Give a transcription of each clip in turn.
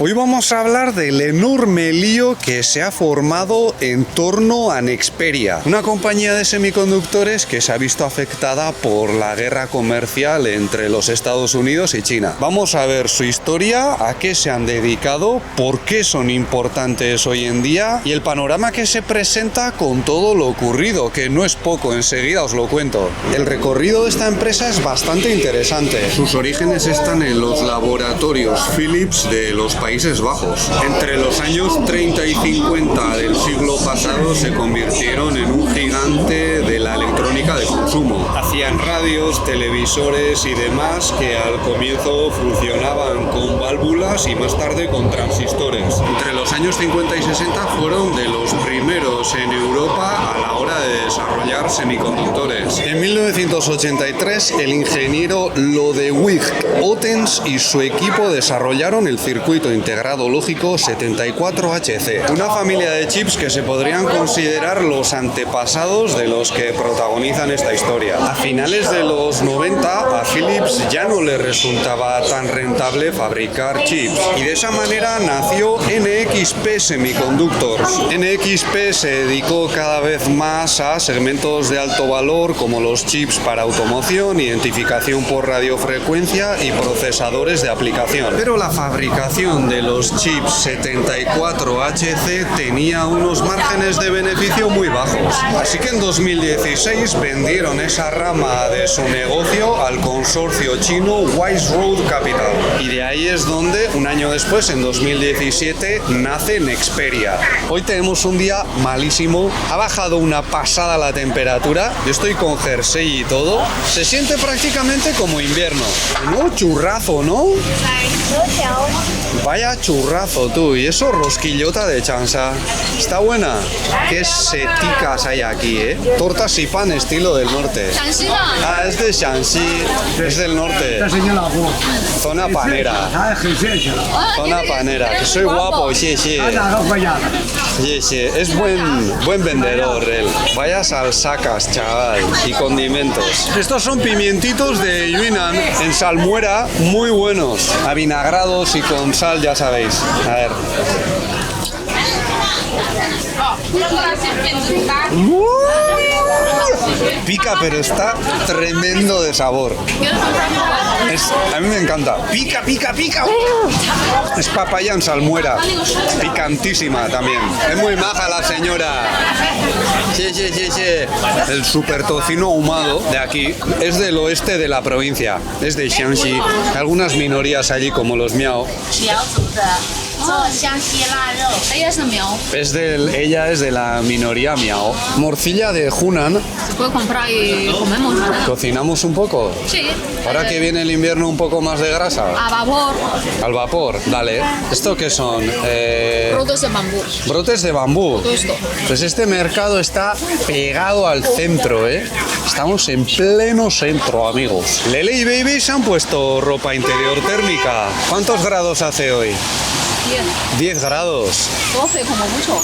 Hoy vamos a hablar del enorme lío que se ha formado en torno a Nexperia, una compañía de semiconductores que se ha visto afectada por la guerra comercial entre los Estados Unidos y China. Vamos a ver su historia, a qué se han dedicado, por qué son importantes hoy en día y el panorama que se presenta con todo lo ocurrido, que no es poco, enseguida os lo cuento. El recorrido de esta empresa es bastante interesante. Sus orígenes están en los laboratorios Philips de los Países Bajos. Entre los años 30 y 50 del siglo pasado se convirtieron en un gigante de la electrónica de consumo. Hacían radios, televisores y demás que al comienzo funcionaban con válvulas y más tarde con transistores. Entre los años 50 y 60 fueron de los primeros en Europa a la hora de desarrollar semiconductores. En 1983 el ingeniero Lodewijk Ottens y su equipo desarrollaron el circuito integrado lógico 74HC, una familia de chips que se podrían considerar los antepasados de los que protagonizan esta historia. A finales de los 90 a Philips ya no le resultaba tan rentable fabricar chips y de esa manera nació NXP Semiconductors. NXP se dedicó cada vez más a segmentos de alto valor como los chips para automoción, identificación por radiofrecuencia y procesadores de aplicación. Pero la fabricación de los chips 74HC tenía unos márgenes de beneficio muy bajos. Así que en 2016 vendieron esa rama de su negocio al consorcio chino Wise Road Capital. Y de ahí es donde, un año después, en 2017, nace Nexperia. Hoy tenemos un día malísimo. Ha bajado una pasada la temperatura. Yo estoy con jersey y todo. Se siente prácticamente como invierno. No, churrazo, ¿no? Vaya churrazo, tú. Y eso, rosquillota de chansa. ¿Está buena? Qué seticas hay aquí, ¿eh? Tortas y pan estilo del norte. Ah, es de Shanxi. Es del norte. Zona panera. Zona panera. Que soy guapo, sí. Sí. Es buen vendedor él. Vaya salsacas, chaval. Y condimentos. Estos son pimientitos de Yunnan en salmuera, muy buenos. Avinagrados y con sal, ya sabéis. A ver. Pica, pero está tremendo de sabor. A mí me encanta. Pica. Es papaya en salmuera. Picantísima también. Es muy maja la señora. Sí. El super tocino ahumado de aquí es del oeste de la provincia. Es de Shanxi. Algunas minorías allí como los miao. Ella es de la minoría miao. Morcilla de Hunan. Se puede comprar y comemos. ¿Cocinamos un poco? Sí. Ahora que viene el invierno, un poco más de grasa. A vapor. Al vapor, dale. ¿Esto qué son? Brotes de bambú. Brotes de bambú. Todo esto. Pues este mercado está pegado al centro, ¿eh? Estamos en pleno centro, amigos. Lele y Baby se han puesto ropa interior térmica. ¿Cuántos grados hace hoy? 10 grados. 12 como mucho.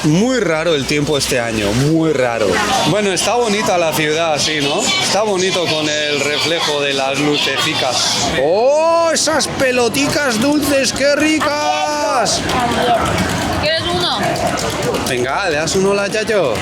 Muy raro el tiempo este año, muy raro. Bueno, está bonita la ciudad, sí, ¿no? Está bonito con el reflejo de las lucecitas. ¡Oh, esas peloticas dulces, qué ricas! ¿Quieres uno? Venga, ¿le das uno a la Yayo?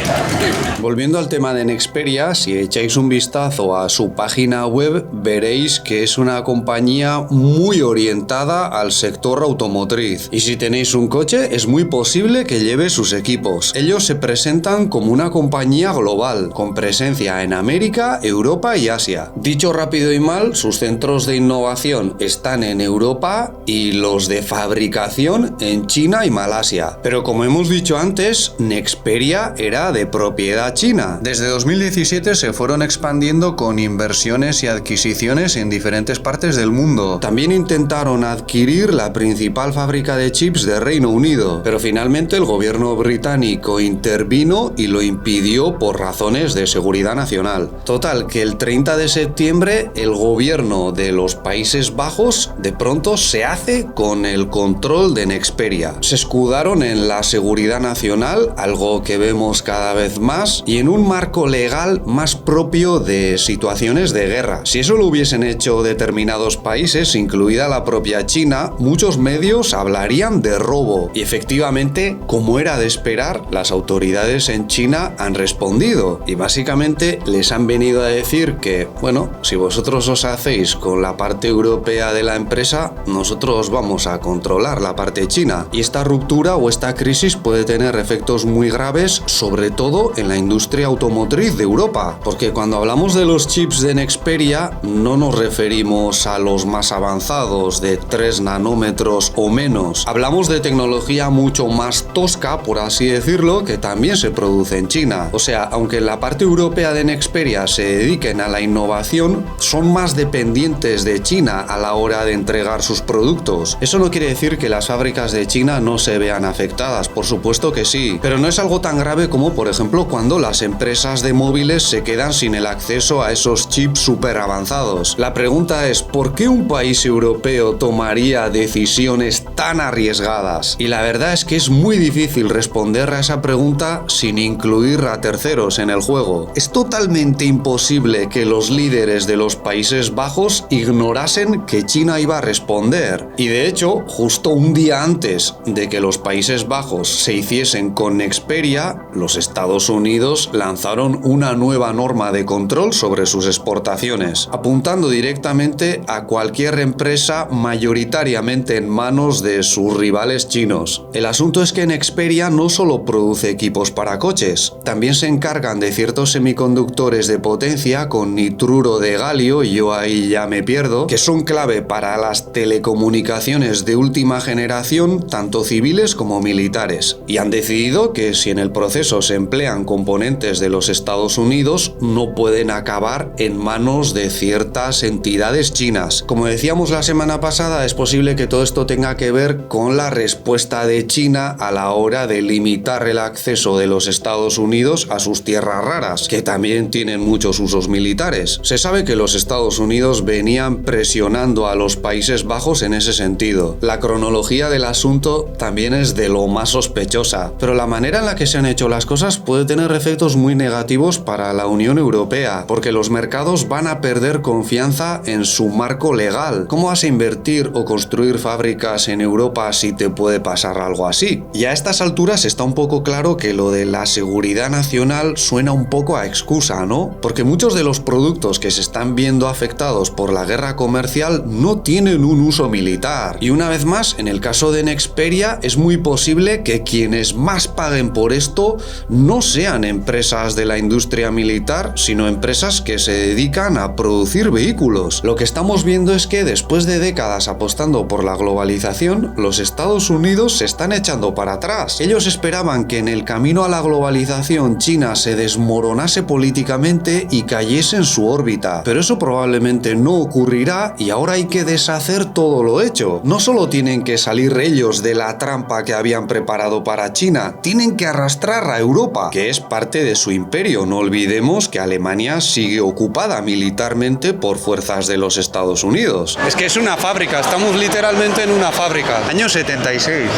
Volviendo al tema de Nexperia, si echáis un vistazo a su página web, veréis que es una compañía muy orientada al sector automotriz. Y si tenéis un coche, es muy posible que lleve sus equipos. Ellos se presentan como una compañía global, con presencia en América, Europa y Asia. Dicho rápido y mal, sus centros de innovación están en Europa y los de fabricación en China y Malasia. Pero como hemos dicho antes, Nexperia era de propiedad china. Desde 2017 se fueron expandiendo con inversiones y adquisiciones en diferentes partes del mundo. También intentaron adquirir la principal fábrica de chips de Reino Unido, pero finalmente el gobierno británico intervino y lo impidió por razones de seguridad nacional. Total, que el 30 de septiembre el gobierno de los Países Bajos de pronto se hace con el control de Nexperia. Se escudaron imponen la seguridad nacional, algo que vemos cada vez más, y en un marco legal más propio de situaciones de guerra. Si eso lo hubiesen hecho determinados países, incluida la propia China, muchos medios hablarían de robo. Y efectivamente, como era de esperar, las autoridades en China han respondido y básicamente les han venido a decir que, bueno, si vosotros os hacéis con la parte europea de la empresa, nosotros vamos a controlar la parte china. Y esta ruptura o esta crisis puede tener efectos muy graves, sobre todo en la industria automotriz de Europa, porque cuando hablamos de los chips de Nexperia no nos referimos a los más avanzados de 3 nanómetros o menos. Hablamos de tecnología mucho más tosca, por así decirlo, que también se produce en China. O sea, aunque en la parte europea de Nexperia se dediquen a la innovación, son más dependientes de China a la hora de entregar sus productos. Eso no quiere decir que las fábricas de China no se vean afectadas, por supuesto que sí, pero no es algo tan grave como, por ejemplo, cuando las empresas de móviles se quedan sin el acceso a esos chips súper avanzados. La pregunta es, ¿por qué un país europeo tomaría decisiones tan arriesgadas? Y la verdad es que es muy difícil responder a esa pregunta sin incluir a terceros en el juego. Es totalmente imposible que los líderes de los Países Bajos ignorasen que China iba a responder. Y de hecho, justo un día antes de que los Países Bajos se hiciesen con Nexperia, los Estados Unidos lanzaron una nueva norma de control sobre sus exportaciones, apuntando directamente a cualquier empresa mayoritariamente en manos de sus rivales chinos. El asunto es que Nexperia no solo produce equipos para coches, también se encargan de ciertos semiconductores de potencia con nitruro de galio, y yo ahí ya me pierdo, que son clave para las telecomunicaciones de última generación, tanto civiles como militares. Y han decidido que si en el proceso se emplean componentes de los Estados Unidos, no pueden acabar en manos de ciertas entidades chinas. Como decíamos la semana pasada, es posible que todo esto tenga que ver con la respuesta de China a la hora de limitar el acceso de los Estados Unidos a sus tierras raras, que también tienen muchos usos militares. Se sabe que los Estados Unidos venían presionando a los Países Bajos en ese sentido. La cronología del asunto también es de lo más sospechosa, pero la manera en la que se han hecho las cosas puede tener efectos muy negativos para la Unión Europea, porque los mercados van a perder confianza en su marco legal. ¿Cómo vas a invertir o construir fábricas en Europa si te puede pasar algo así? Y a estas alturas está un poco claro que lo de la seguridad nacional suena un poco a excusa, ¿no? Porque muchos de los productos que se están viendo afectados por la guerra comercial no tienen un uso militar. Y una vez más, en el caso de Nexperia, es muy posible que quienes más paguen por esto no sean empresas de la industria militar, sino empresas que se dedican a producir vehículos. Lo que estamos viendo es que después de décadas apostando por la globalización, los Estados Unidos se están echando para atrás. Ellos esperaban que en el camino a la globalización China se desmoronase políticamente y cayese en su órbita, pero eso probablemente no ocurrirá y ahora hay que deshacer todo lo hecho. No solo tienen que salir ellos de la trampa que habían preparado para China, tienen que arrastrar a Europa, que es parte de su imperio. No olvidemos que Alemania sigue ocupada militarmente por fuerzas de los Estados Unidos. Es que es una fábrica, estamos literalmente en una fábrica. Año 76.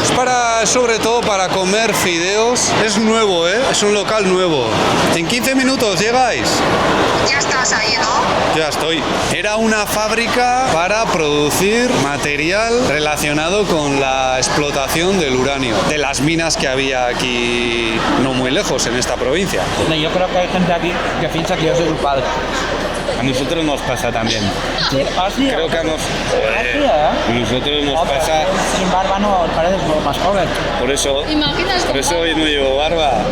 Es sobre todo para comer fideos. Es nuevo, es un local nuevo. En 15 minutos llegáis. Ya estás ahí, ¿no? Ya estoy. Era una fábrica para producir material relacionado con la explotación del uranio, de las minas que había aquí no muy lejos en esta provincia. Yo creo que hay gente aquí que piensa que yo soy culpable. A nosotros nos pasa también. ¿Así? Creo que a nosotros nos pasa. Sin barba no pareces más joven. Por eso hoy no llevo barba.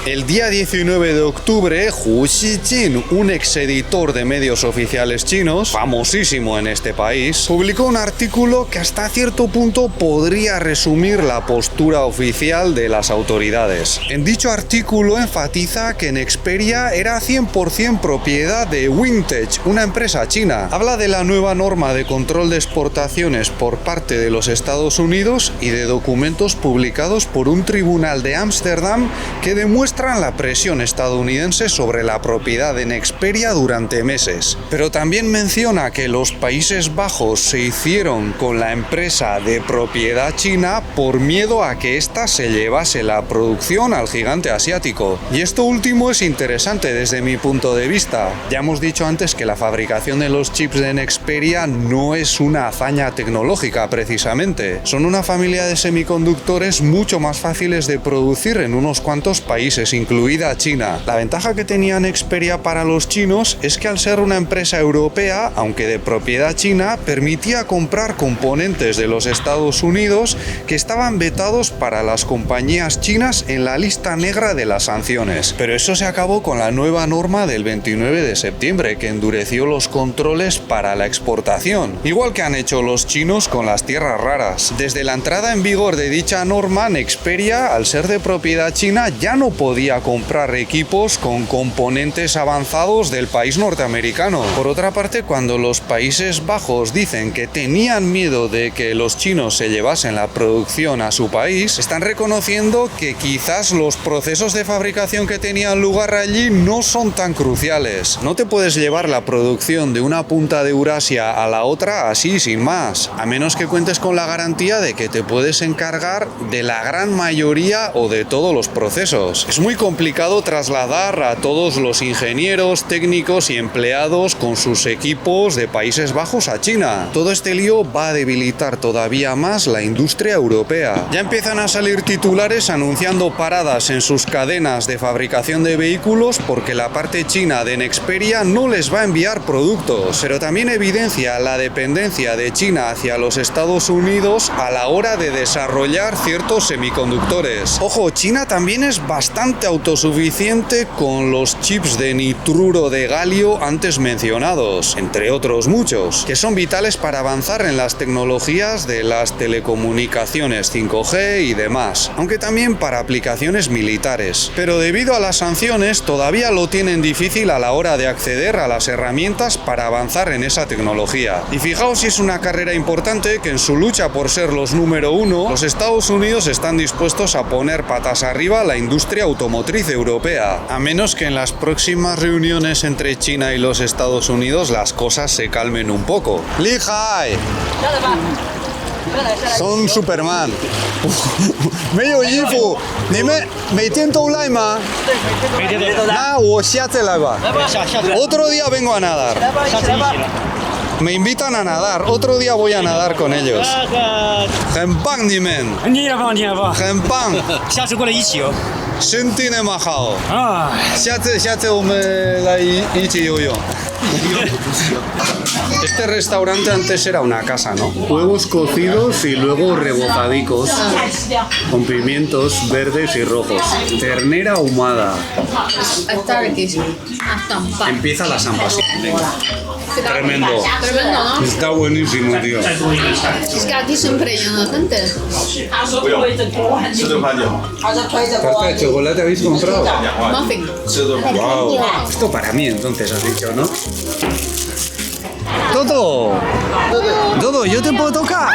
El día 19 de octubre, Hu Xijin, un exeditor de medios oficiales chinos, famosísimo en este país, publicó un artículo que hasta cierto punto podría resumir la postura oficial de las autoridades. En dicho artículo enfatiza que Nexperia era 100% propiedad de Wingtech, una empresa china. Habla de la nueva norma de control de exportaciones por parte de los Estados Unidos y de documentos publicados por un tribunal de Ámsterdam que demuestra muestran la presión estadounidense sobre la propiedad de Nexperia durante meses. Pero también menciona que los Países Bajos se hicieron con la empresa de propiedad china por miedo a que ésta se llevase la producción al gigante asiático. Y esto último es interesante desde mi punto de vista. Ya hemos dicho antes que la fabricación de los chips de Nexperia no es una hazaña tecnológica precisamente. Son una familia de semiconductores mucho más fáciles de producir en unos cuantos países, incluida China. La ventaja que tenía Nexperia para los chinos es que al ser una empresa europea, aunque de propiedad china, permitía comprar componentes de los Estados Unidos que estaban vetados para las compañías chinas en la lista negra de las sanciones. Pero eso se acabó con la nueva norma del 29 de septiembre, que endureció los controles para la exportación, igual que han hecho los chinos con las tierras raras. Desde la entrada en vigor de dicha norma, Nexperia, al ser de propiedad china, ya no podía comprar equipos con componentes avanzados del país norteamericano. Por otra parte, cuando los Países Bajos dicen que tenían miedo de que los chinos se llevasen la producción a su país, están reconociendo que quizás los procesos de fabricación que tenían lugar allí no son tan cruciales. No te puedes llevar la producción de una punta de Eurasia a la otra así sin más, a menos que cuentes con la garantía de que te puedes encargar de la gran mayoría o de todos los procesos. Es muy complicado trasladar a todos los ingenieros, técnicos y empleados con sus equipos de Países Bajos a China. Todo este lío va a debilitar todavía más la industria europea. Ya empiezan a salir titulares anunciando paradas en sus cadenas de fabricación de vehículos porque la parte china de Nexperia no les va a enviar productos, pero también evidencia la dependencia de China hacia los Estados Unidos a la hora de desarrollar ciertos semiconductores. Ojo, China también es bastante autosuficiente con los chips de nitruro de galio antes mencionados, entre otros muchos, que son vitales para avanzar en las tecnologías de las telecomunicaciones 5G y demás, aunque también para aplicaciones militares. Pero debido a las sanciones todavía lo tienen difícil a la hora de acceder a las herramientas para avanzar en esa tecnología. Y fijaos si es una carrera importante que en su lucha por ser los número uno, los Estados Unidos están dispuestos a poner patas arriba a la industria automotriz europea, a menos que en las próximas reuniones entre China y los Estados Unidos las cosas se calmen un poco. ¡Lihai! Son Superman. 没有衣服，你们每天都来吗？每天都那我下次来吧。Otro día vengo a nadar. Me invitan a nadar. Otro día voy a nadar con ellos. 很棒，你们。你也棒，你也棒。很棒。下次过来一起游。身体那么好。啊。下次我们来一起游泳。Este restaurante antes era una casa, ¿no? Huevos cocidos y luego rebozadicos con pimientos verdes y rojos. Ternera ahumada. Está riquísimo. Empieza la Sampas. Tremendo. Tremendo, ¿no? Está buenísimo, tío. Es que aquí siempre lleno de gente. ¿Tarta de chocolate habéis comprado? Muffin. Wow. Esto para mí entonces has dicho, ¿no? Todo, ¿yo te puedo tocar?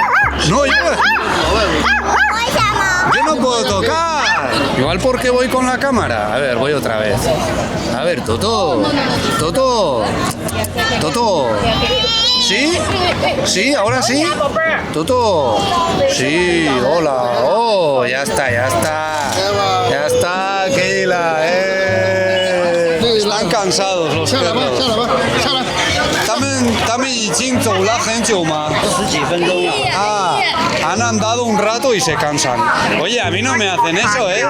No, yo no puedo tocar. Igual porque voy con la cámara. A ver, voy otra vez. A ver, Toto. ¿Sí? ¿Sí? ¿Ahora sí? Toto. Sí, hola. Oh, ya está. Ya está, Keila. Están cansados los perros. Han andado un rato y se cansan. Oye, a mí no me hacen eso, ¿eh?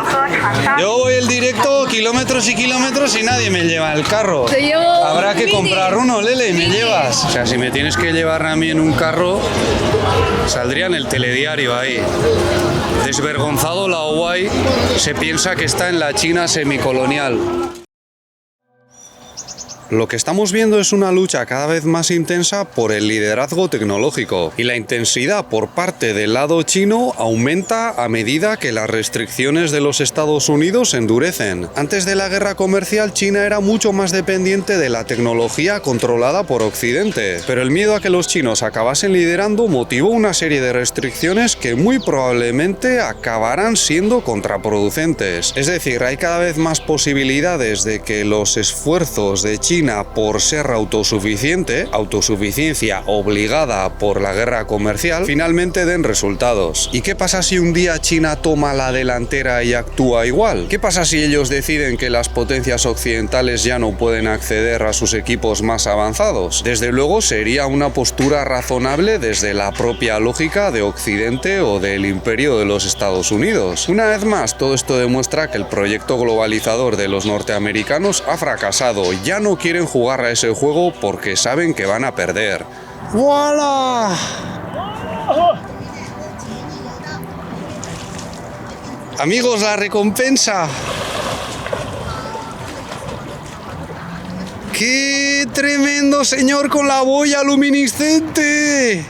Yo voy el directo kilómetros y kilómetros y nadie me lleva el carro. Habrá que comprar uno, Lele, y me llevas. O sea, si me tienes que llevar a mí en un carro, saldría en el telediario ahí. Desvergonzado Laowai se piensa que está en la China semicolonial. Lo que estamos viendo es una lucha cada vez más intensa por el liderazgo tecnológico, y la intensidad por parte del lado chino aumenta a medida que las restricciones de los Estados Unidos se endurecen. Antes de la guerra comercial, China era mucho más dependiente de la tecnología controlada por Occidente, pero el miedo a que los chinos acabasen liderando motivó una serie de restricciones que muy probablemente acabarán siendo contraproducentes. Es decir, hay cada vez más posibilidades de que los esfuerzos de China por ser autosuficiente, autosuficiencia obligada por la guerra comercial, finalmente den resultados. ¿Y qué pasa si un día China toma la delantera y actúa igual? ¿Qué pasa si ellos deciden que las potencias occidentales ya no pueden acceder a sus equipos más avanzados? Desde luego sería una postura razonable desde la propia lógica de Occidente o del imperio de los Estados Unidos. Una vez más, todo esto demuestra que el proyecto globalizador de los norteamericanos ha fracasado. Ya no quieren jugar a ese juego porque saben que van a perder. ¡Voilà! Amigos, la recompensa. ¡Qué tremendo señor con la boya luminiscente!